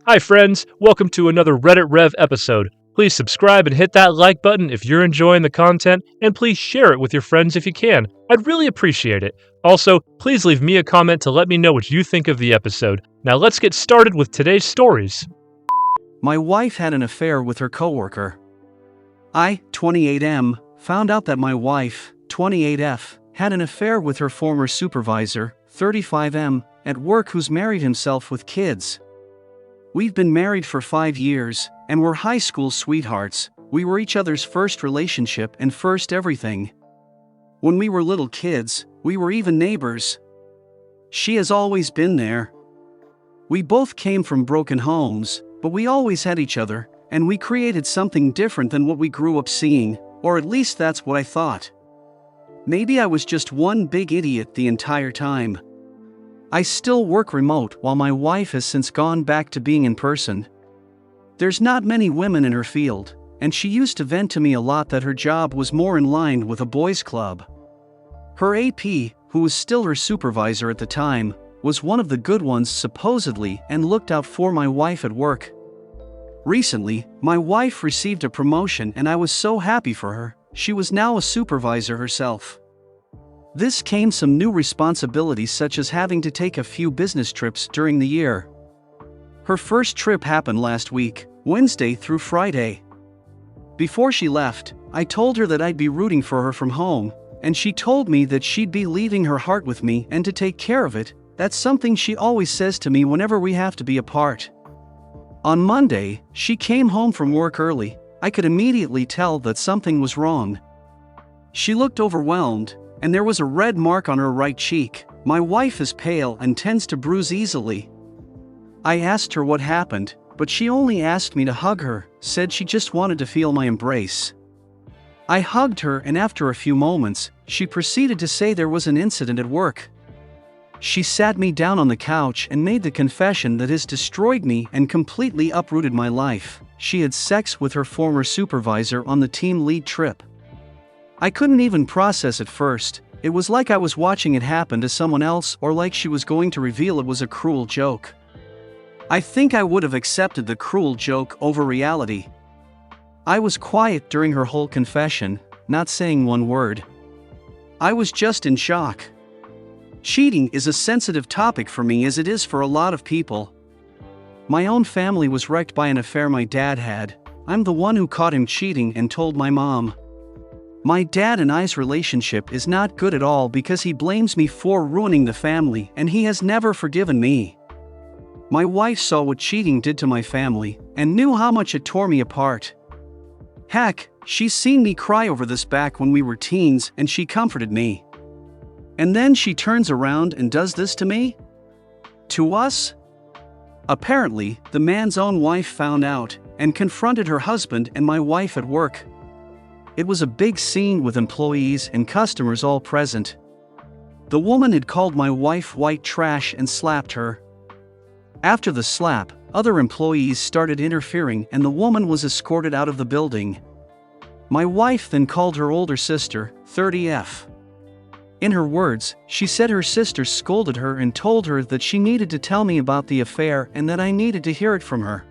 Hi friends, welcome to another Reddit Rev episode. Please subscribe and hit that like button if you're enjoying the content, and please share it with your friends if you can. I'd really appreciate it. Also, please leave me a comment to let me know what you think of the episode. Now let's get started with today's stories. My wife had an affair with her coworker. I, 28M, found out that my wife, 28F, had an affair with her former supervisor, 35M, at work who's married himself with kids. We've been married for 5 years, and we're high school sweethearts. We were each other's first relationship and first everything. When we were little kids, we were even neighbors. She has always been there. We both came from broken homes, but we always had each other, and we created something different than what we grew up seeing, or at least that's what I thought. Maybe I was just one big idiot the entire time. I still work remote while my wife has since gone back to being in person. There's not many women in her field, and she used to vent to me a lot that her job was more in line with a boys' club. Her AP, who was still her supervisor at the time, was one of the good ones supposedly and looked out for my wife at work. Recently, my wife received a promotion and I was so happy for her. She was now a supervisor herself. This came some new responsibilities such as having to take a few business trips during the year. Her first trip happened last week, Wednesday through Friday. Before she left, I told her that I'd be rooting for her from home, and she told me that she'd be leaving her heart with me and to take care of it. That's something she always says to me whenever we have to be apart. On Monday, she came home from work early. I could immediately tell that something was wrong. She looked overwhelmed, and there was a red mark on her right cheek. My wife is pale and tends to bruise easily. I asked her what happened, but she only asked me to hug her, said she just wanted to feel my embrace. I hugged her, and after a few moments, she proceeded to say there was an incident at work. She sat me down on the couch and made the confession that has destroyed me and completely uprooted my life. She had sex with her former supervisor on the team lead trip. I couldn't even process it first. It was like I was watching it happen to someone else, or like she was going to reveal it was a cruel joke. I think I would have accepted the cruel joke over reality. I was quiet during her whole confession, not saying one word. I was just in shock. Cheating is a sensitive topic for me, as it is for a lot of people. My own family was wrecked by an affair my dad had. I'm the one who caught him cheating and told my mom. My dad and I's relationship is not good at all because he blames me for ruining the family, and he has never forgiven me. My wife saw what cheating did to my family and knew how much it tore me apart. Heck, she's seen me cry over this back when we were teens, and she comforted me. And then she turns around and does this to me? To us? Apparently, the man's own wife found out and confronted her husband and my wife at work. It was a big scene with employees and customers all present. The woman had called my wife white trash and slapped her. After the slap, other employees started interfering and the woman was escorted out of the building. My wife then called her older sister, 30F. In her words, she said her sister scolded her and told her that she needed to tell me about the affair and that I needed to hear it from her.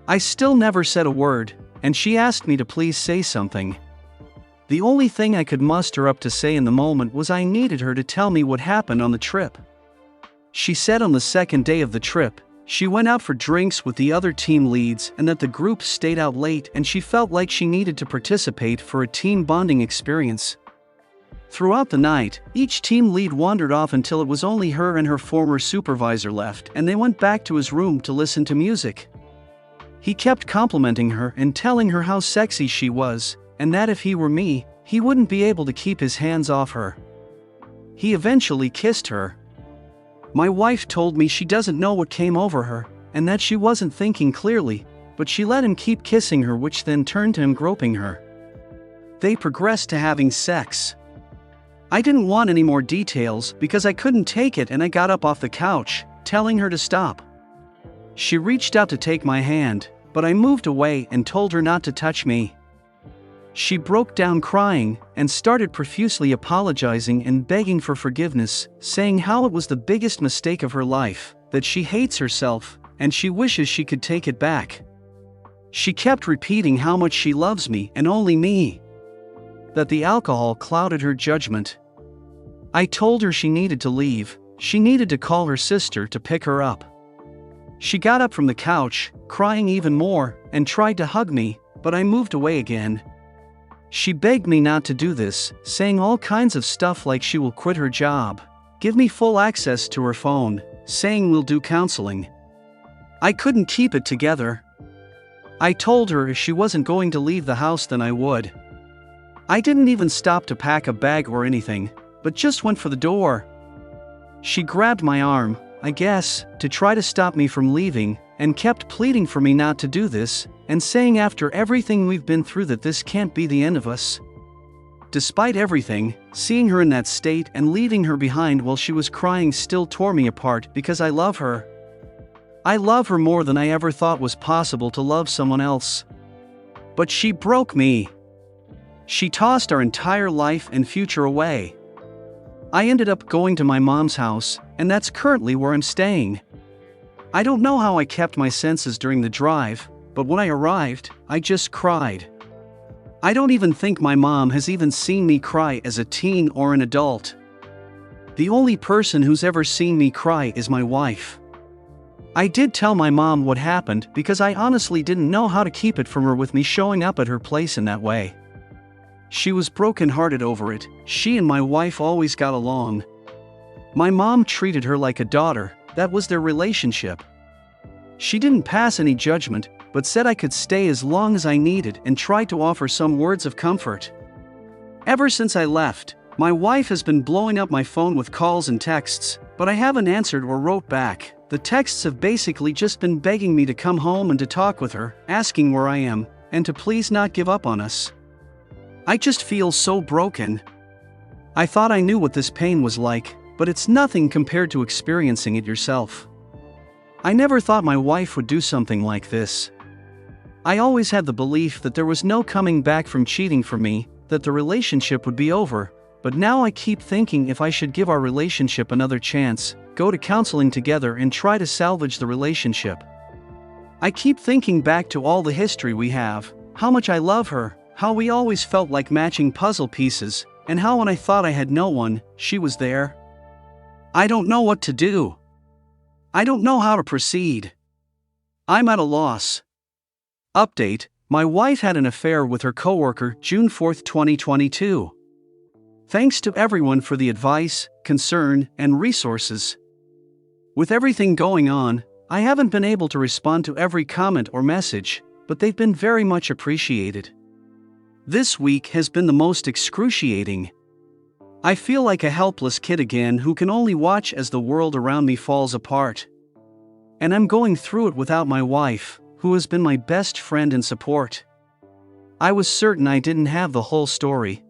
I still never said a word, and she asked me to please say something. The only thing I could muster up to say in the moment was I needed her to tell me what happened on the trip. She said on the second day of the trip, she went out for drinks with the other team leads and that the group stayed out late and she felt like she needed to participate for a team bonding experience. Throughout the night, each team lead wandered off until it was only her and her former supervisor left, and they went back to his room to listen to music. He kept complimenting her and telling her how sexy she was, and that if he were me, he wouldn't be able to keep his hands off her. He eventually kissed her. My wife told me she doesn't know what came over her, and that she wasn't thinking clearly, but she let him keep kissing her, which then turned to him groping her. They progressed to having sex. I didn't want any more details because I couldn't take it, and I got up off the couch, telling her to stop. She reached out to take my hand, but I moved away and told her not to touch me. She broke down crying and started profusely apologizing and begging for forgiveness, saying how it was the biggest mistake of her life, that she hates herself, and she wishes she could take it back. She kept repeating how much she loves me and only me. That the alcohol clouded her judgment. I told her she needed to leave. She needed to call her sister to pick her up. She got up from the couch, crying even more, and tried to hug me, but I moved away again. She begged me not to do this, saying all kinds of stuff like she will quit her job, give me full access to her phone, saying we'll do counseling. I couldn't keep it together. I told her if she wasn't going to leave the house then I would. I didn't even stop to pack a bag or anything, but just went for the door. She grabbed my arm, I guess, to try to stop me from leaving, and kept pleading for me not to do this, and saying after everything we've been through that this can't be the end of us. Despite everything, seeing her in that state and leaving her behind while she was crying still tore me apart because I love her. I love her more than I ever thought was possible to love someone else. But she broke me. She tossed our entire life and future away. I ended up going to my mom's house, and that's currently where I'm staying. I don't know how I kept my senses during the drive, but when I arrived, I just cried. I don't even think my mom has even seen me cry as a teen or an adult. The only person who's ever seen me cry is my wife. I did tell my mom what happened because I honestly didn't know how to keep it from her with me showing up at her place in that way. She was brokenhearted over it. She and my wife always got along. My mom treated her like a daughter, that was their relationship. She didn't pass any judgment, but said I could stay as long as I needed and tried to offer some words of comfort. Ever since I left, my wife has been blowing up my phone with calls and texts, but I haven't answered or wrote back. The texts have basically just been begging me to come home and to talk with her, asking where I am, and to please not give up on us. I just feel so broken. I thought I knew what this pain was like, but it's nothing compared to experiencing it yourself. I never thought my wife would do something like this. I always had the belief that there was no coming back from cheating for me, that the relationship would be over, but now I keep thinking if I should give our relationship another chance, go to counseling together and try to salvage the relationship. I keep thinking back to all the history we have, how much I love her, how we always felt like matching puzzle pieces, and how when I thought I had no one, she was there. I don't know what to do. I don't know how to proceed. I'm at a loss. Update: my wife had an affair with her coworker June 4, 2022. Thanks to everyone for the advice, concern, and resources. With everything going on, I haven't been able to respond to every comment or message, but they've been very much appreciated. This week has been the most excruciating. I feel like a helpless kid again who can only watch as the world around me falls apart. And I'm going through it without my wife, who has been my best friend and support. I was certain I didn't have the whole story.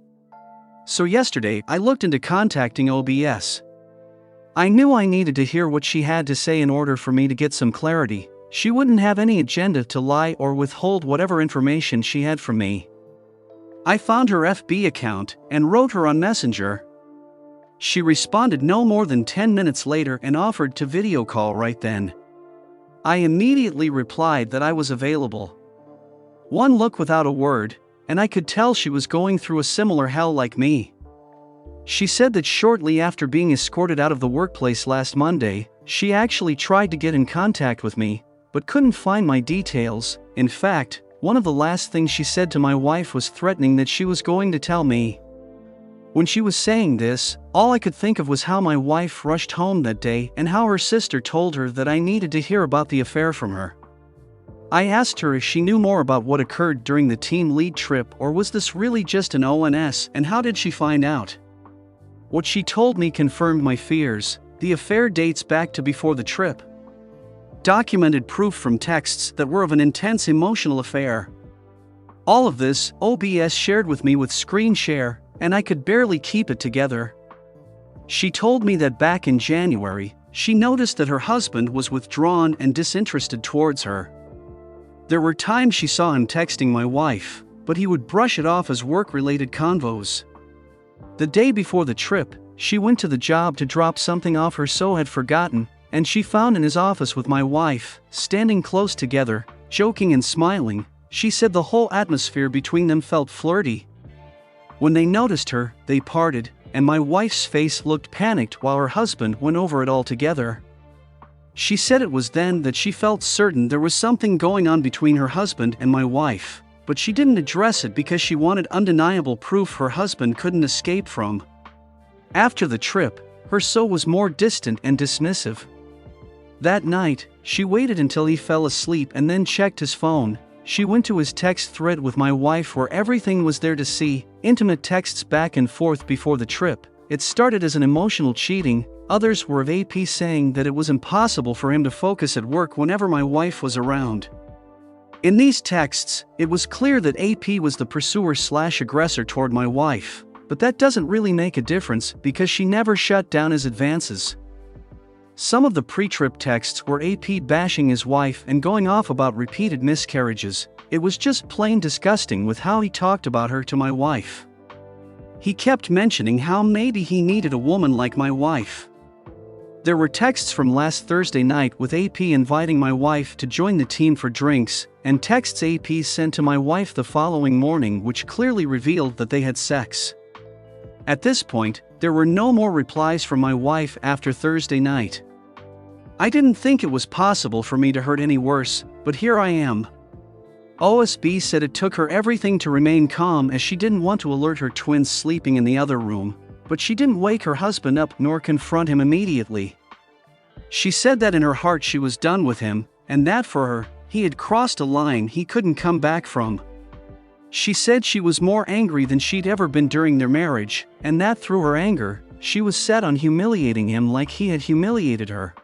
So yesterday I looked into contacting OBS. I knew I needed to hear what she had to say in order for me to get some clarity. She wouldn't have any agenda to lie or withhold whatever information she had from me. I found her FB account and wrote her on Messenger. She responded no more than 10 minutes later and offered to video call right then. I immediately replied that I was available. One look without a word, and I could tell she was going through a similar hell like me. She said that shortly after being escorted out of the workplace last Monday, she actually tried to get in contact with me, but couldn't find my details. In fact, one of the last things she said to my wife was threatening that she was going to tell me. When she was saying this, all I could think of was how my wife rushed home that day and how her sister told her that I needed to hear about the affair from her. I asked her if she knew more about what occurred during the team lead trip or was this really just an ONS, and how did she find out? What she told me confirmed my fears. The affair dates back to before the trip. Documented proof from texts that were of an intense emotional affair. All of this, OBS shared with me with screen share, and I could barely keep it together. She told me that back in January, she noticed that her husband was withdrawn and disinterested towards her. There were times she saw him texting my wife, but he would brush it off as work-related convos. The day before the trip, she went to the job to drop something off her so had forgotten, and she found in his office with my wife, standing close together, joking and smiling. She said the whole atmosphere between them felt flirty. When they noticed her, they parted, and my wife's face looked panicked while her husband went over it all together. She said it was then that she felt certain there was something going on between her husband and my wife, but she didn't address it because she wanted undeniable proof her husband couldn't escape from. After the trip, her soul was more distant and dismissive. That night, she waited until he fell asleep and then checked his phone. She went to his text thread with my wife where everything was there to see, intimate texts back and forth before the trip. It started as an emotional cheating. Others were of AP saying that it was impossible for him to focus at work whenever my wife was around. In these texts, it was clear that AP was the pursuer/aggressor toward my wife, but that doesn't really make a difference because she never shut down his advances. Some of the pre-trip texts were AP bashing his wife and going off about repeated miscarriages. It was just plain disgusting with how he talked about her to my wife. He kept mentioning how maybe he needed a woman like my wife. There were texts from last Thursday night with AP inviting my wife to join the team for drinks, and texts AP sent to my wife the following morning which clearly revealed that they had sex. At this point, there were no more replies from my wife after Thursday night. I didn't think it was possible for me to hurt any worse, but here I am. OSB said it took her everything to remain calm as she didn't want to alert her twins sleeping in the other room, but she didn't wake her husband up nor confront him immediately. She said that in her heart she was done with him, and that for her, he had crossed a line he couldn't come back from. She said she was more angry than she'd ever been during their marriage, and that through her anger, she was set on humiliating him like he had humiliated her.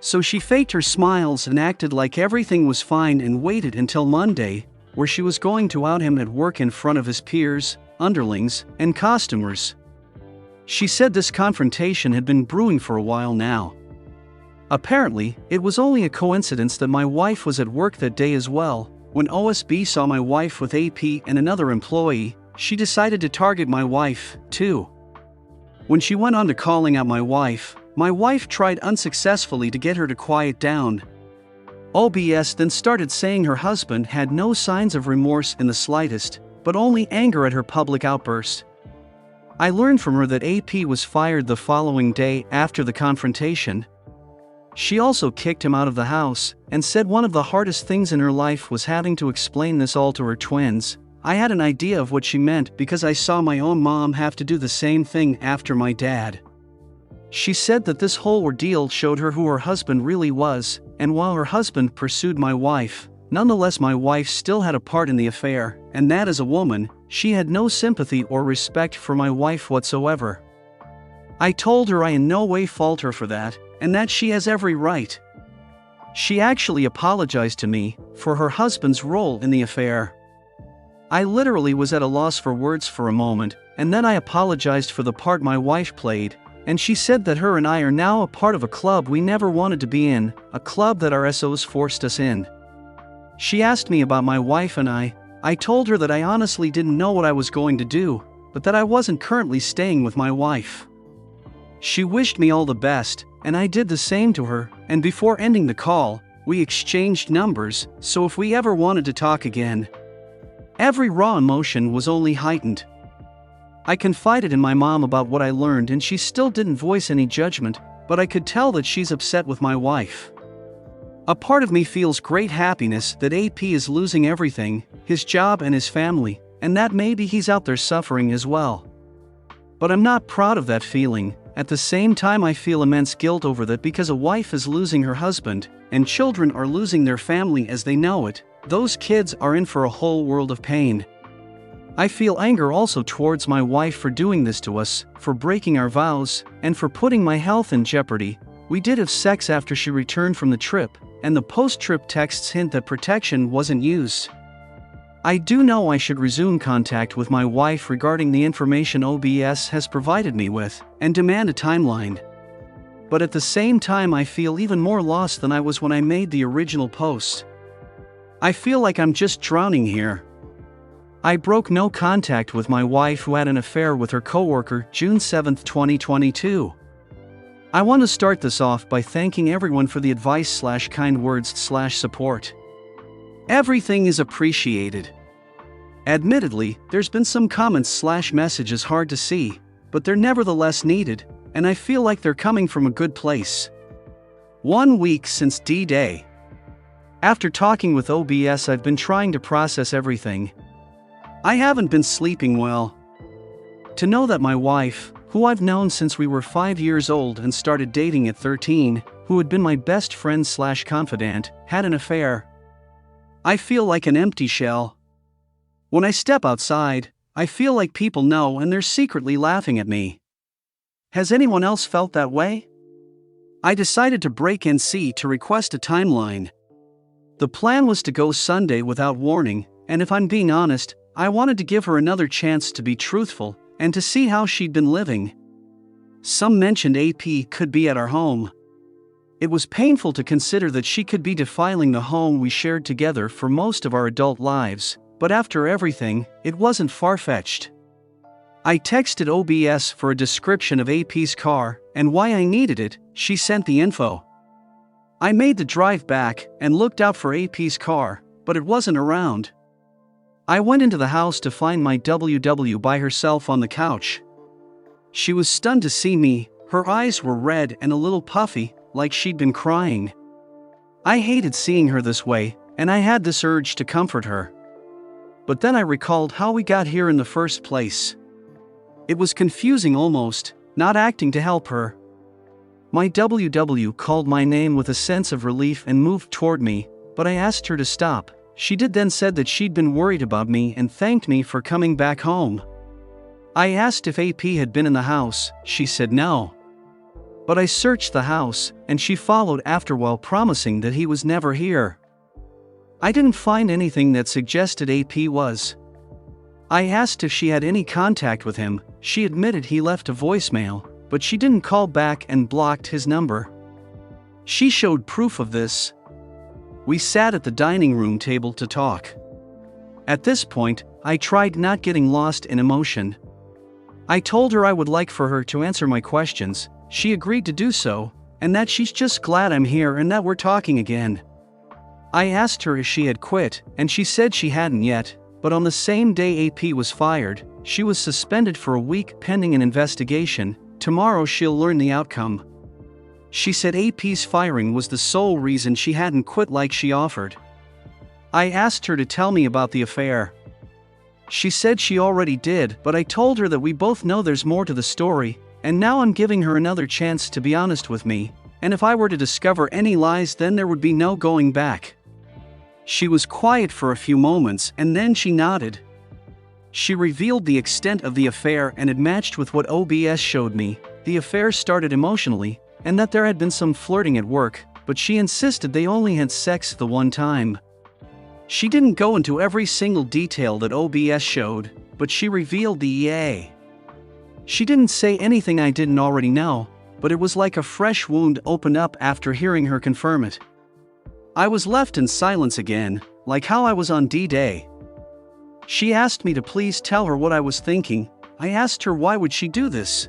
So she faked her smiles and acted like everything was fine and waited until Monday, where she was going to out him at work in front of his peers, underlings, and customers. She said this confrontation had been brewing for a while now. Apparently, it was only a coincidence that my wife was at work that day as well. When OSB saw my wife with AP and another employee, she decided to target my wife, too. When she went on to calling out my wife tried unsuccessfully to get her to quiet down. OBS then started saying her husband had no signs of remorse in the slightest, but only anger at her public outburst. I learned from her that AP was fired the following day after the confrontation. She also kicked him out of the house, and said one of the hardest things in her life was having to explain this all to her twins. I had an idea of what she meant because I saw my own mom have to do the same thing after my dad. She said that this whole ordeal showed her who her husband really was, and while her husband pursued my wife, nonetheless my wife still had a part in the affair, and that as a woman, she had no sympathy or respect for my wife whatsoever. I told her I in no way fault her for that, and that she has every right. She actually apologized to me for her husband's role in the affair. I literally was at a loss for words for a moment, and then I apologized for the part my wife played, and she said that her and I are now a part of a club we never wanted to be in, a club that our SOs forced us in. She asked me about my wife and I told her that I honestly didn't know what I was going to do, but that I wasn't currently staying with my wife. She wished me all the best, and I did the same to her, and before ending the call, we exchanged numbers, so if we ever wanted to talk again. Every raw emotion was only heightened. I confided in my mom about what I learned and she still didn't voice any judgment, but I could tell that she's upset with my wife. A part of me feels great happiness that AP is losing everything, his job and his family, and that maybe he's out there suffering as well. But I'm not proud of that feeling. At the same time I feel immense guilt over that because a wife is losing her husband, and children are losing their family as they know it. Those kids are in for a whole world of pain. I feel anger also towards my wife for doing this to us, for breaking our vows, and for putting my health in jeopardy. We did have sex after she returned from the trip, and the post-trip texts hint that protection wasn't used. I do know I should resume contact with my wife regarding the information OBS has provided me with, and demand a timeline. But at the same time I feel even more lost than I was when I made the original post. I feel like I'm just drowning here. I broke no contact with my wife who had an affair with her coworker June 7, 2022. I want to start this off by thanking everyone for the advice/kind words/support. Everything is appreciated. Admittedly, there's been some comments/messages hard to see, but they're nevertheless needed, and I feel like they're coming from a good place. 1 week since D-Day. After talking with OBS, I've been trying to process everything. I haven't been sleeping well. To know that my wife, who I've known since we were 5 years old and started dating at 13, who had been my best friend/confidant, had an affair. I feel like an empty shell. When I step outside, I feel like people know and they're secretly laughing at me. Has anyone else felt that way? I decided to break NC to request a timeline. The plan was to go Sunday without warning, and if I'm being honest, I wanted to give her another chance to be truthful and to see how she'd been living. Some mentioned AP could be at our home. It was painful to consider that she could be defiling the home we shared together for most of our adult lives, but after everything, it wasn't far-fetched. I texted OBS for a description of AP's car and why I needed it. She sent the info. I made the drive back and looked out for AP's car, but it wasn't around. I went into the house to find my WW by herself on the couch. She was stunned to see me. Her eyes were red and a little puffy, like she'd been crying. I hated seeing her this way, and I had this urge to comfort her. But then I recalled how we got here in the first place. It was confusing almost, not acting to help her. My WW called my name with a sense of relief and moved toward me, but I asked her to stop. She did, then said that she'd been worried about me and thanked me for coming back home. I asked if AP had been in the house. She said no. But I searched the house, and she followed after while promising that he was never here. I didn't find anything that suggested AP was. I asked if she had any contact with him. She admitted he left a voicemail, but she didn't call back and blocked his number. She showed proof of this. We sat at the dining room table to talk. At this point, I tried not getting lost in emotion. I told her I would like for her to answer my questions. She agreed to do so, and that she's just glad I'm here and that we're talking again. I asked her if she had quit, and she said she hadn't yet, but on the same day AP was fired. She was suspended for a week pending an investigation. Tomorrow she'll learn the outcome. She said AP's firing was the sole reason she hadn't quit like she offered. I asked her to tell me about the affair. She said she already did, but I told her that we both know there's more to the story, and now I'm giving her another chance to be honest with me, and if I were to discover any lies, then there would be no going back. She was quiet for a few moments and then she nodded. She revealed the extent of the affair, and it matched with what OBS showed me. The affair started emotionally, and that there had been some flirting at work, but she insisted they only had sex the one time. She didn't go into every single detail that OBS showed, but she revealed the EA. She didn't say anything I didn't already know, but it was like a fresh wound opened up after hearing her confirm it. I was left in silence again, like how I was on D-Day. She asked me to please tell her what I was thinking. I asked her why would she do this.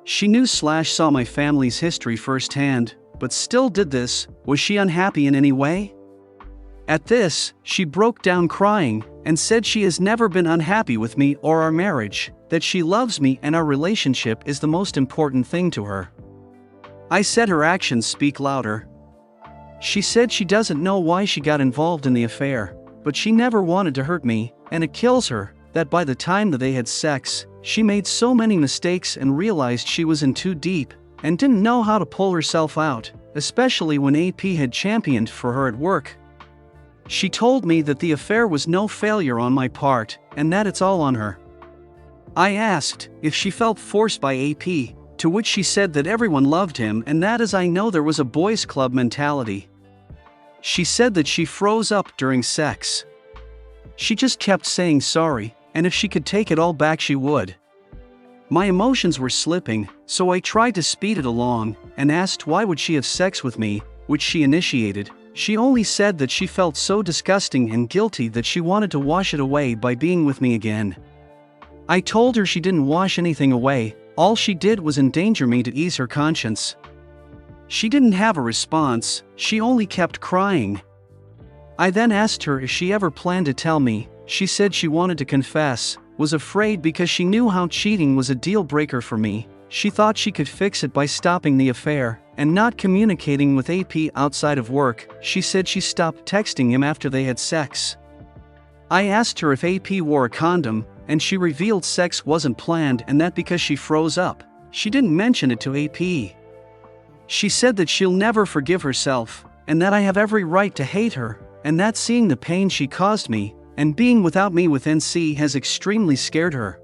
She knew/saw my family's history firsthand, but still did this. Was she unhappy in any way? At this, she broke down crying and said she has never been unhappy with me or our marriage, that she loves me and our relationship is the most important thing to her. I said her actions speak louder. She said she doesn't know why she got involved in the affair, but she never wanted to hurt me, and it kills her that by the time that they had sex, she made so many mistakes and realized she was in too deep and didn't know how to pull herself out, especially when AP had championed for her at work. She told me that the affair was no failure on my part and that it's all on her. I asked if she felt forced by AP, to which she said that everyone loved him and that as I know there was a boys' club mentality. She said that she froze up during sex. She just kept saying sorry, and if she could take it all back she would. My emotions were slipping, so I tried to speed it along and asked why would she have sex with me, which she initiated. She only said that she felt so disgusting and guilty that she wanted to wash it away by being with me again. I told her she didn't wash anything away, All she did was endanger me to ease her conscience. She didn't have a response, she only kept crying. I then asked her if she ever planned to tell me. She said she wanted to confess, was afraid because she knew how cheating was a deal breaker for me. She thought she could fix it by stopping the affair and not communicating with AP outside of work. She said she stopped texting him after they had sex. I asked her if AP wore a condom, and she revealed sex wasn't planned and that because she froze up, she didn't mention it to AP. She said that she'll never forgive herself, and that I have every right to hate her, and that seeing the pain she caused me, and being without me with NC has extremely scared her.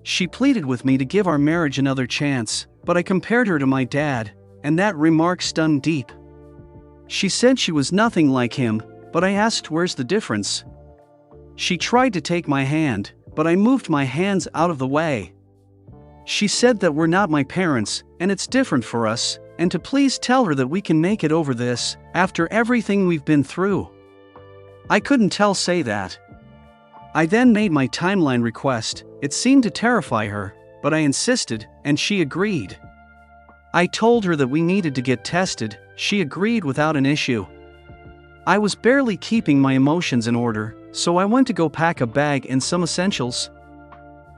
She pleaded with me to give our marriage another chance, but I compared her to my dad, and that remark stung deep. She said she was nothing like him, but I asked where's the difference. She tried to take my hand, but I moved my hands out of the way. She said that we're not my parents, and it's different for us, and to please tell her that we can make it over this, after everything we've been through. I couldn't say that. I then made my timeline request. It seemed to terrify her, but I insisted, and she agreed. I told her that we needed to get tested. She agreed without an issue. I was barely keeping my emotions in order, so I went to go pack a bag and some essentials.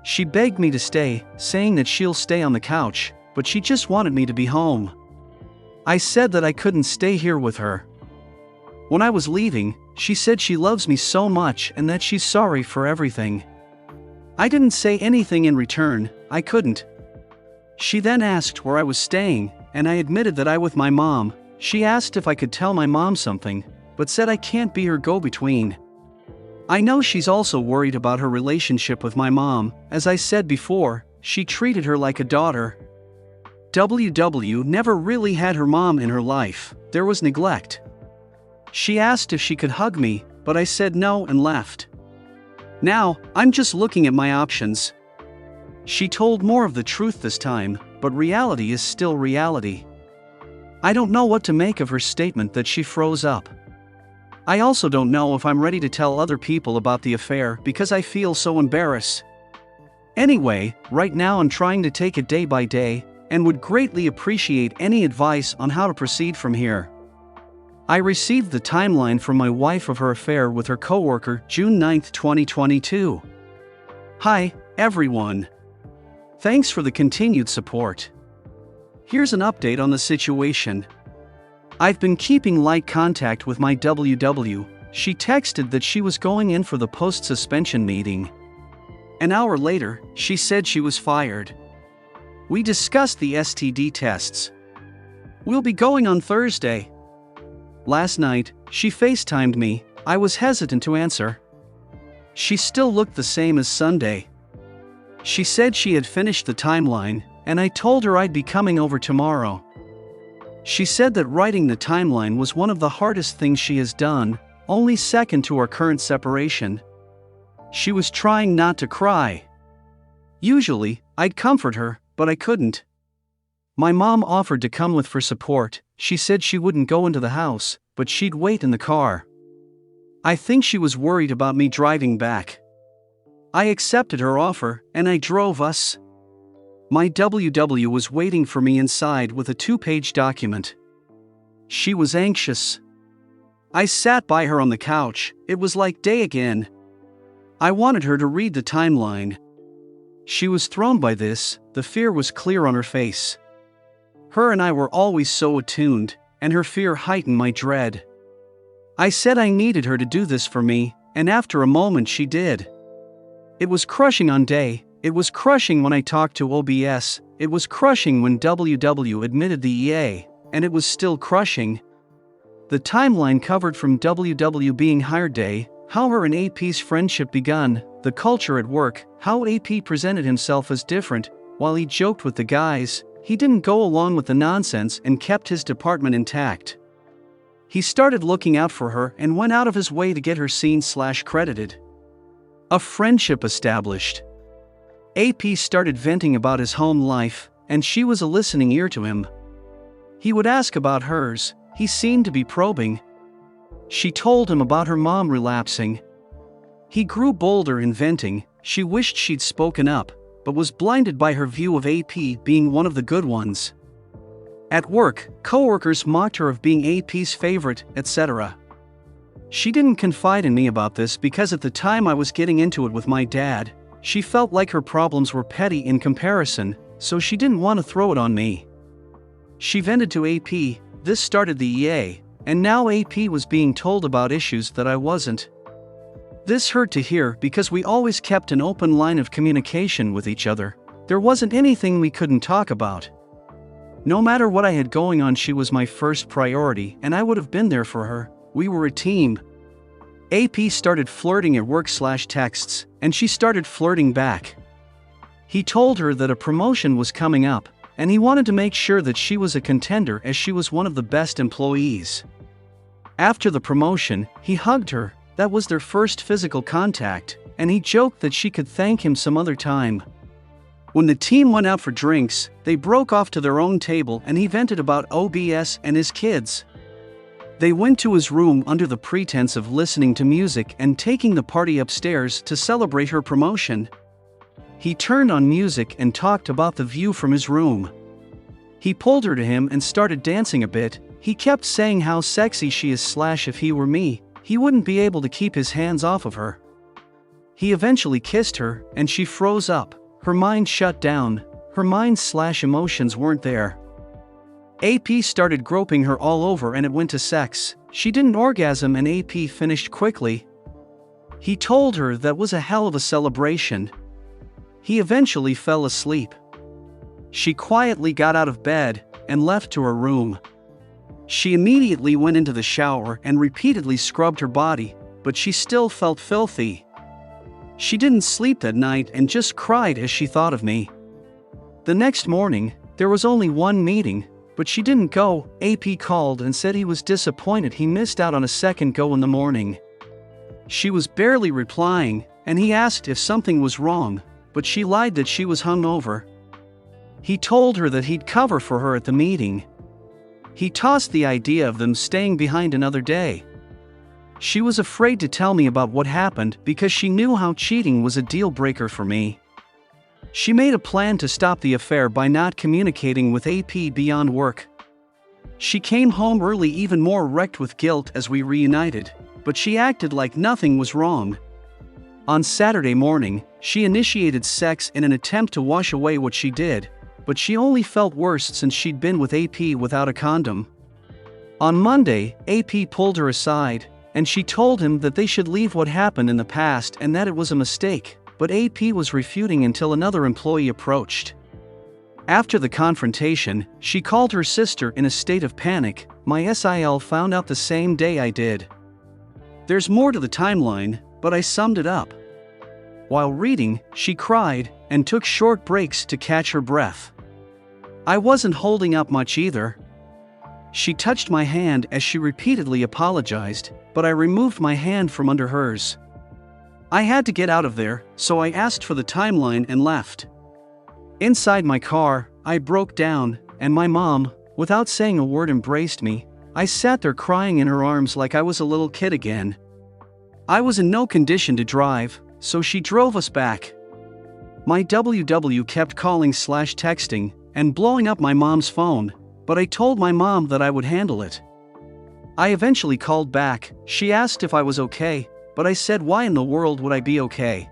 She begged me to stay, saying that she'll stay on the couch, but she just wanted me to be home. I said that I couldn't stay here with her. When I was leaving, she said she loves me so much and that she's sorry for everything. I didn't say anything in return, I couldn't. She then asked where I was staying, and I admitted that I was with my mom. She asked if I could tell my mom something, but said I can't be her go-between. I know she's also worried about her relationship with my mom. As I said before, she treated her like a daughter. WW never really had her mom in her life, there was neglect. She asked if she could hug me, but I said no and left. Now, I'm just looking at my options. She told more of the truth this time, but reality is still reality. I don't know what to make of her statement that she froze up. I also don't know if I'm ready to tell other people about the affair because I feel so embarrassed. Anyway, right now I'm trying to take it day by day, and would greatly appreciate any advice on how to proceed from here. I received the timeline from my wife of her affair with her coworker, June 9, 2022. Hi, everyone. Thanks for the continued support. Here's an update on the situation. I've been keeping light contact with my WW. She texted that she was going in for the post-suspension meeting. An hour later, she said she was fired. We discussed the STD tests. We'll be going on Thursday. Last night, she FaceTimed me. I was hesitant to answer. She still looked the same as Sunday. She said she had finished the timeline, and I told her I'd be coming over tomorrow. She said that writing the timeline was one of the hardest things she has done, only second to our current separation. She was trying not to cry. Usually, I'd comfort her, but I couldn't. My mom offered to come with for support. She said she wouldn't go into the house, but she'd wait in the car. I think she was worried about me driving back. I accepted her offer, and I drove us. My WW was waiting for me inside with a 2-page document. She was anxious. I sat by her on the couch. It was like day again. I wanted her to read the timeline. She was thrown by this. The fear was clear on her face. Her and I were always so attuned, and her fear heightened my dread. I said I needed her to do this for me, and after a moment she did. It was crushing on day. It was crushing when I talked to OBS, it was crushing when WW admitted the EA, and it was still crushing. The timeline covered from WW being hired day, how her and AP's friendship begun, the culture at work, how AP presented himself as different. While he joked with the guys, he didn't go along with the nonsense and kept his department intact. He started looking out for her and went out of his way to get her seen/credited. A friendship established. AP started venting about his home life, and she was a listening ear to him. He would ask about hers. He seemed to be probing. She told him about her mom relapsing. He grew bolder in venting. She wished she'd spoken up, but was blinded by her view of AP being one of the good ones. At work, coworkers mocked her of being AP's favorite, etc. She didn't confide in me about this because at the time I was getting into it with my dad. She felt like her problems were petty in comparison, so she didn't want to throw it on me. She vented to AP, this started the EA, and now AP was being told about issues that I wasn't. This hurt to hear because we always kept an open line of communication with each other. There wasn't anything we couldn't talk about. No matter what I had going on, she was my first priority and I would have been there for her. We were a team. AP started flirting at work/texts, and she started flirting back. He told her that a promotion was coming up, and he wanted to make sure that she was a contender as she was one of the best employees. After the promotion, he hugged her. That was their first physical contact, and he joked that she could thank him some other time. When the team went out for drinks, they broke off to their own table and he vented about OBS and his kids. They went to his room under the pretense of listening to music and taking the party upstairs to celebrate her promotion. He turned on music and talked about the view from his room. He pulled her to him and started dancing a bit. He kept saying how sexy she is / if he were me, he wouldn't be able to keep his hands off of her. He eventually kissed her and she froze up. Her mind shut down. Her mind / emotions weren't there. AP started groping her all over and it went to sex. She didn't orgasm and AP finished quickly. He told her that was a hell of a celebration. He eventually fell asleep. She quietly got out of bed and left to her room. She immediately went into the shower and repeatedly scrubbed her body, but she still felt filthy. She didn't sleep that night and just cried as she thought of me. The next morning, there was only one meeting, but she didn't go. AP called and said he was disappointed he missed out on a second go in the morning. She was barely replying, and he asked if something was wrong, but she lied that she was hungover. He told her that he'd cover for her at the meeting. He tossed the idea of them staying behind another day. She was afraid to tell me about what happened because she knew how cheating was a deal breaker for me. She made a plan to stop the affair by not communicating with AP beyond work. She came home early, even more wrecked with guilt as we reunited, but she acted like nothing was wrong. On Saturday morning, she initiated sex in an attempt to wash away what she did, but she only felt worse since she'd been with AP without a condom. On Monday, AP pulled her aside, and she told him that they should leave what happened in the past and that it was a mistake. But AP was refuting until another employee approached. After the confrontation, she called her sister in a state of panic. My SIL found out the same day I did. There's more to the timeline, but I summed it up. While reading, she cried and took short breaks to catch her breath. I wasn't holding up much either. She touched my hand as she repeatedly apologized, but I removed my hand from under hers. I had to get out of there, so I asked for the timeline and left. Inside my car, I broke down, and my mom, without saying a word, embraced me. I sat there crying in her arms like I was a little kid again. I was in no condition to drive, so she drove us back. My WW kept calling / texting and blowing up my mom's phone, but I told my mom that I would handle it. I eventually called back. She asked if I was okay, but I said, why in the world would I be okay?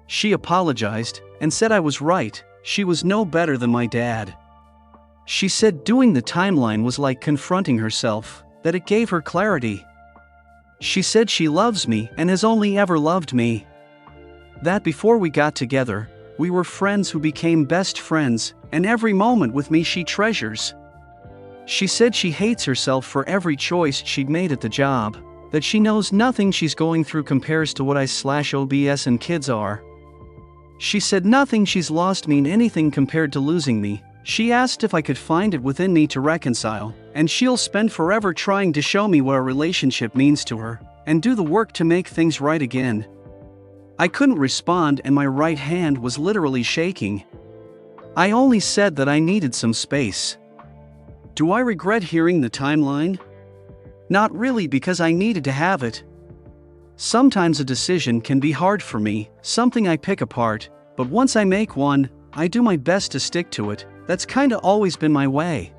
She apologized and said I was right. She was no better than my dad. She said doing the timeline was like confronting herself, that it gave her clarity. She said she loves me and has only ever loved me. That before we got together, we were friends who became best friends, and every moment with me she treasures. She said she hates herself for every choice she'd made at the job, that she knows nothing she's going through compares to what I / OBS and kids are. She said nothing she's lost mean anything compared to losing me. She asked if I could find it within me to reconcile, and she'll spend forever trying to show me what a relationship means to her, and do the work to make things right again. I couldn't respond and my right hand was literally shaking. I only said that I needed some space. Do I regret hearing the timeline? Not really, because I needed to have it. Sometimes a decision can be hard for me, something I pick apart, But once I make one, I do my best to stick to it. That's kinda always been my way.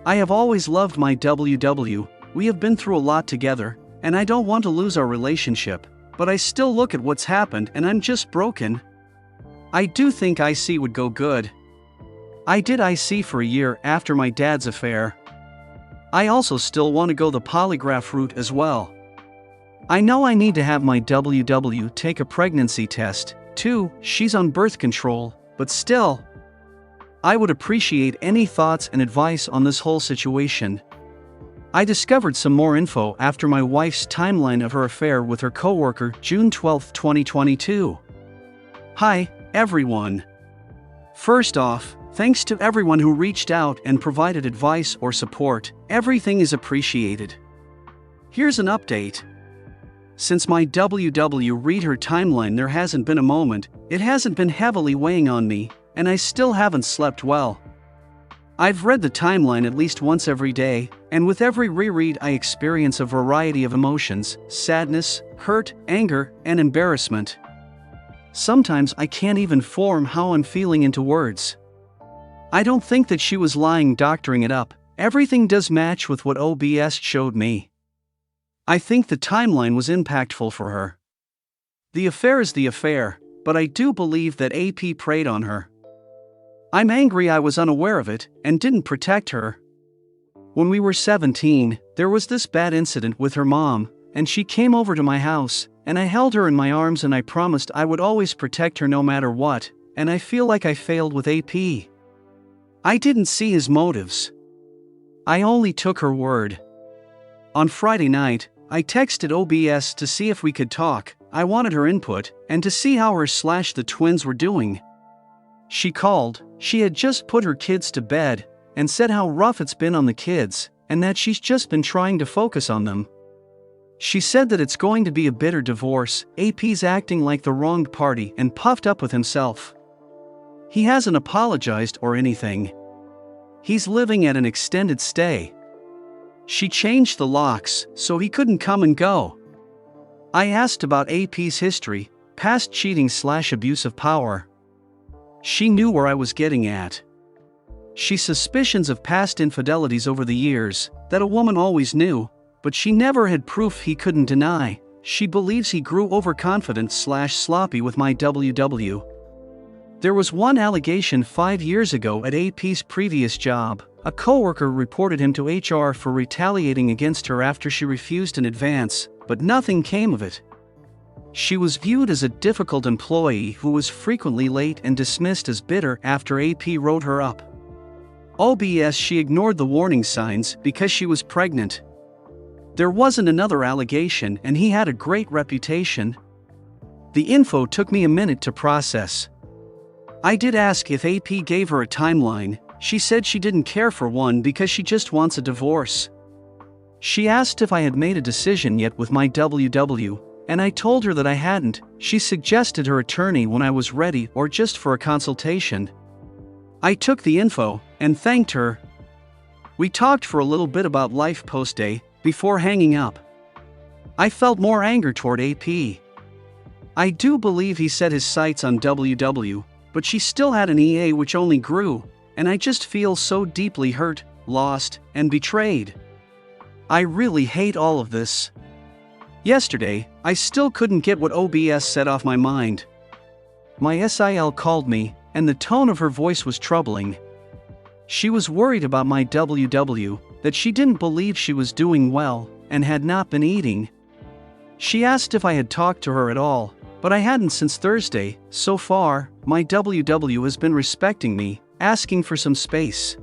I have always loved my WW, we have been through a lot together, and I don't want to lose our relationship, but I still look at what's happened and I'm just broken. I do think IC would go good. I did IC for a year after my dad's affair. I also still want to go the polygraph route as well. I know I need to have my WW take a pregnancy test, too. She's on birth control, but still. I would appreciate any thoughts and advice on this whole situation. I discovered some more info after my wife's timeline of her affair with her coworker, June 12, 2022. Hi, everyone. First off, thanks to everyone who reached out and provided advice or support. Everything is appreciated. Here's an update. Since my WW read her timeline, there hasn't been a moment, it hasn't been heavily weighing on me, and I still haven't slept well. I've read the timeline at least once every day, and with every reread I experience a variety of emotions: sadness, hurt, anger, and embarrassment. Sometimes I can't even form how I'm feeling into words. I don't think that she was lying, doctoring it up. Everything does match with what OBS showed me. I think the timeline was impactful for her. The affair is the affair, but I do believe that AP preyed on her. I'm angry I was unaware of it and didn't protect her. When we were 17, there was this bad incident with her mom, and she came over to my house, and I held her in my arms and I promised I would always protect her no matter what, and I feel like I failed with AP. I didn't see his motives. I only took her word. On Friday night, I texted OBS to see if we could talk. I wanted her input, and to see how the twins were doing. She called. She had just put her kids to bed, and said how rough it's been on the kids, and that she's just been trying to focus on them. She said that it's going to be a bitter divorce. AP's acting like the wronged party and puffed up with himself. He hasn't apologized or anything. He's living at an extended stay. She changed the locks so he couldn't come and go. I asked about AP's history, past cheating/abuse of power. She knew where I was getting at. She's suspicions of past infidelities over the years, that a woman always knew, but she never had proof he couldn't deny. She believes he grew overconfident/sloppy with my WW. There was one allegation 5 years ago at AP's previous job. A coworker reported him to HR for retaliating against her after she refused an advance, but nothing came of it. She was viewed as a difficult employee who was frequently late and dismissed as bitter after AP wrote her up. OBS, she ignored the warning signs because she was pregnant. There wasn't another allegation and he had a great reputation. The info took me a minute to process. I did ask if AP gave her a timeline. She said she didn't care for one because she just wants a divorce. She asked if I had made a decision yet with my WW, and I told her that I hadn't. She suggested her attorney when I was ready or just for a consultation. I took the info and thanked her. We talked for a little bit about life post-day before hanging up. I felt more anger toward AP. I do believe he set his sights on WW, but she still had an EA which only grew, and I just feel so deeply hurt, lost, and betrayed. I really hate all of this. Yesterday, I still couldn't get what OBS said off my mind. My SIL called me, and the tone of her voice was troubling. She was worried about my WW, that she didn't believe she was doing well, and had not been eating. She asked if I had talked to her at all, but I hadn't since Thursday. So far, my WW has been respecting me, asking for some space.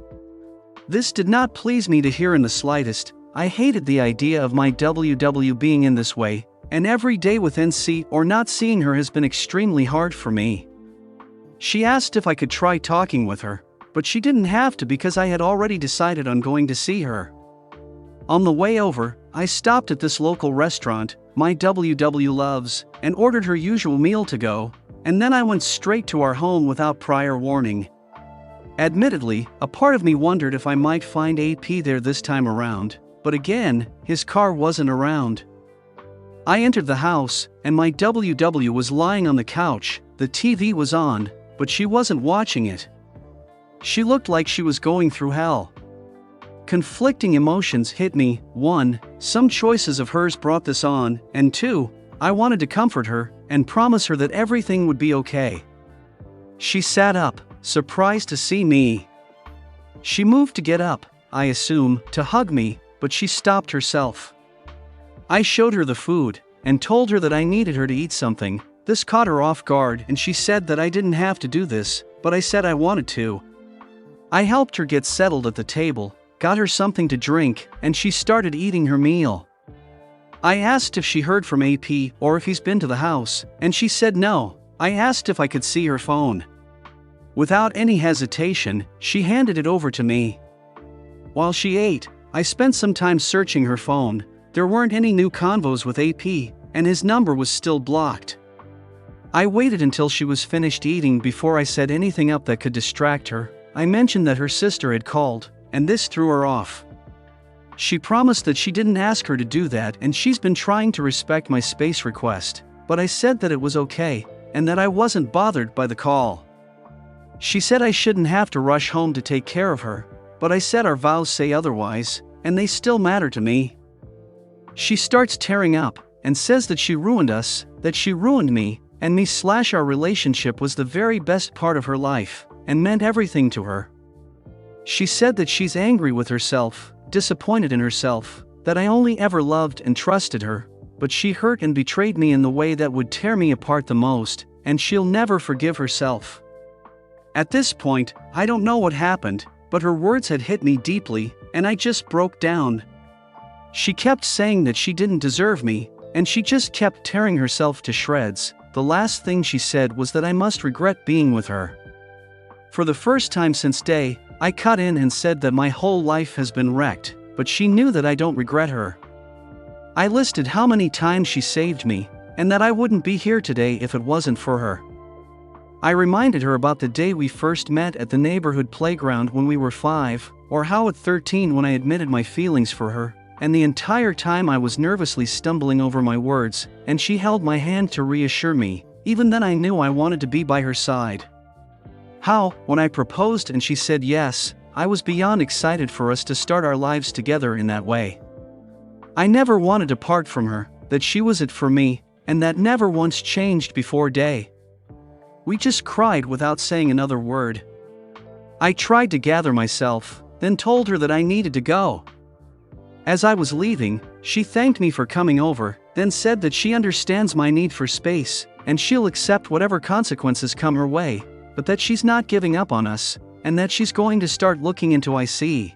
This did not please me to hear in the slightest. I hated the idea of my WW being in this way, and every day with NC or not seeing her has been extremely hard for me. She asked if I could try talking with her, but she didn't have to because I had already decided on going to see her. On the way over, I stopped at this local restaurant my WW loves, and ordered her usual meal to go, and then I went straight to our home without prior warning. Admittedly, a part of me wondered if I might find AP there this time around, but again, his car wasn't around. I entered the house, and my WW was lying on the couch, The TV was on, but she wasn't watching it. She looked like she was going through hell. Conflicting emotions hit me. 1. Some choices of hers brought this on, and 2. I wanted to comfort her and promise her that everything would be okay. She sat up, surprised to see me. She moved to get up, I assume, to hug me, but she stopped herself. I showed her the food and told her that I needed her to eat something. This caught her off guard and she said that I didn't have to do this, but I said I wanted to. I helped her get settled at the table, got her something to drink, and she started eating her meal. I asked if she heard from AP or if he's been to the house, and she said no. I asked if I could see her phone. Without any hesitation, she handed it over to me. While she ate, I spent some time searching her phone. There weren't any new convos with AP, and his number was still blocked. I waited until she was finished eating before I said anything up that could distract her. I mentioned that her sister had called, and this threw her off. She promised that she didn't ask her to do that and she's been trying to respect my space request, but I said that it was okay, and that I wasn't bothered by the call. She said I shouldn't have to rush home to take care of her, but I said our vows say otherwise, and they still matter to me. She starts tearing up, and says that she ruined us, that she ruined me, and me/our relationship was the very best part of her life, and meant everything to her. She said that she's angry with herself, disappointed in herself, that I only ever loved and trusted her, but she hurt and betrayed me in the way that would tear me apart the most, and she'll never forgive herself. At this point, I don't know what happened, but her words had hit me deeply, and I just broke down. She kept saying that she didn't deserve me, and she just kept tearing herself to shreds. The last thing she said was that I must regret being with her. For the first time since day, I cut in and said that my whole life has been wrecked, but she knew that I don't regret her. I listed how many times she saved me, and that I wouldn't be here today if it wasn't for her. I reminded her about the day we first met at the neighborhood playground when we were 5, or how at 13 when I admitted my feelings for her, and the entire time I was nervously stumbling over my words, and she held my hand to reassure me. Even then I knew I wanted to be by her side. How, when I proposed and she said yes, I was beyond excited for us to start our lives together in that way. I never wanted to part from her, that she was it for me, and that never once changed before day. We just cried without saying another word. I tried to gather myself, then told her that I needed to go. As I was leaving, she thanked me for coming over, then said that she understands my need for space, and she'll accept whatever consequences come her way, but that she's not giving up on us, and that she's going to start looking into IC.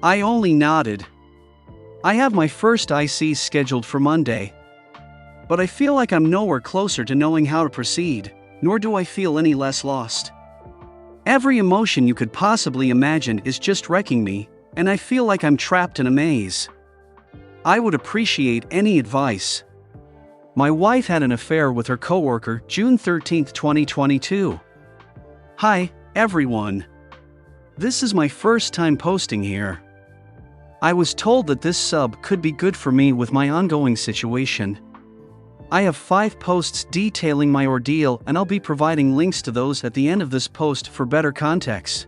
I only nodded. I have my first IC scheduled for Monday. But I feel like I'm nowhere closer to knowing how to proceed, nor do I feel any less lost. Every emotion you could possibly imagine is just wrecking me, and I feel like I'm trapped in a maze. I would appreciate any advice. My wife had an affair with her coworker, June 13, 2022. Hi, everyone. This is my first time posting here. I was told that this sub could be good for me with my ongoing situation. I have 5 posts detailing my ordeal, and I'll be providing links to those at the end of this post for better context.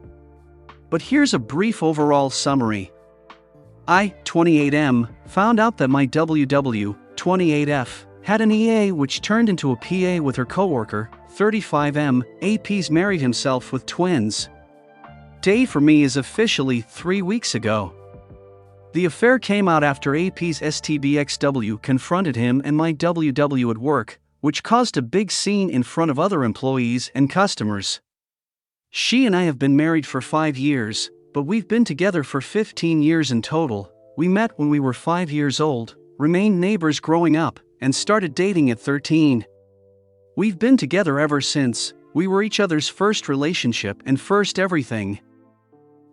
But here's a brief overall summary. I, 28M, found out that my WW, 28F, had an EA which turned into a PA with her coworker, 35M. AP's married himself with twins. Day for me is officially 3 weeks ago. The affair came out after AP's STBXW confronted him and my WW at work, which caused a big scene in front of other employees and customers. She and I have been married for 5 years, but we've been together for 15 years in total. We met when we were 5 years old, remained neighbors growing up, and started dating at 13. We've been together ever since. We were each other's first relationship and first everything.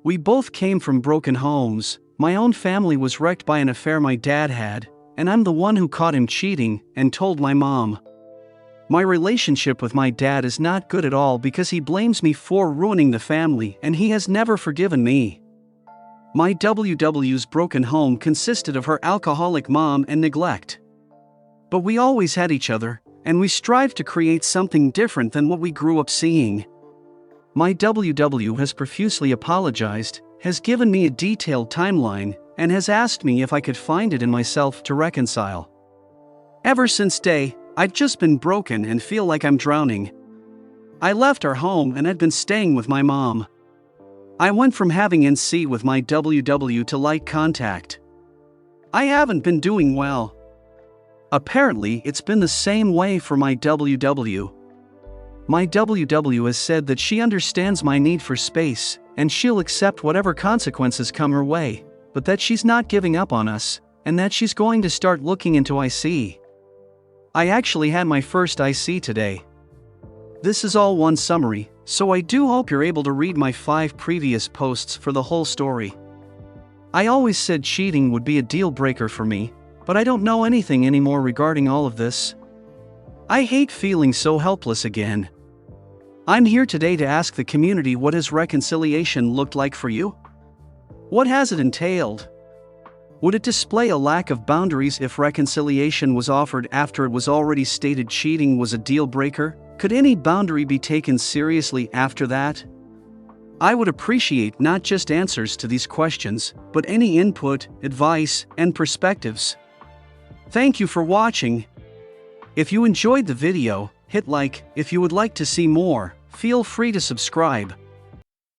We both came from broken homes. My own family was wrecked by an affair my dad had, and I'm the one who caught him cheating and told my mom. My relationship with my dad is not good at all because he blames me for ruining the family and he has never forgiven me. My WW's broken home consisted of her alcoholic mom and neglect. But we always had each other, and we strive to create something different than what we grew up seeing. My WW has profusely apologized, has given me a detailed timeline, and has asked me if I could find it in myself to reconcile. Ever since day, I've just been broken and feel like I'm drowning. I left our home and had been staying with my mom. I went from having NC with my WW to light contact. I haven't been doing well. Apparently, it's been the same way for my WW. My WW has said that she understands my need for space, and she'll accept whatever consequences come her way, but that she's not giving up on us, and that she's going to start looking into IC. I actually had my first IC today. This is all one summary, so I do hope you're able to read my 5 previous posts for the whole story. I always said cheating would be a deal breaker for me, but I don't know anything anymore regarding all of this. I hate feeling so helpless again. I'm here today to ask the community, what has reconciliation looked like for you? What has it entailed? Would it display a lack of boundaries if reconciliation was offered after it was already stated cheating was a deal breaker? Could any boundary be taken seriously after that? I would appreciate not just answers to these questions, but any input, advice, and perspectives. Thank you for watching. If you enjoyed the video, hit like. If you would like to see more, feel free to subscribe.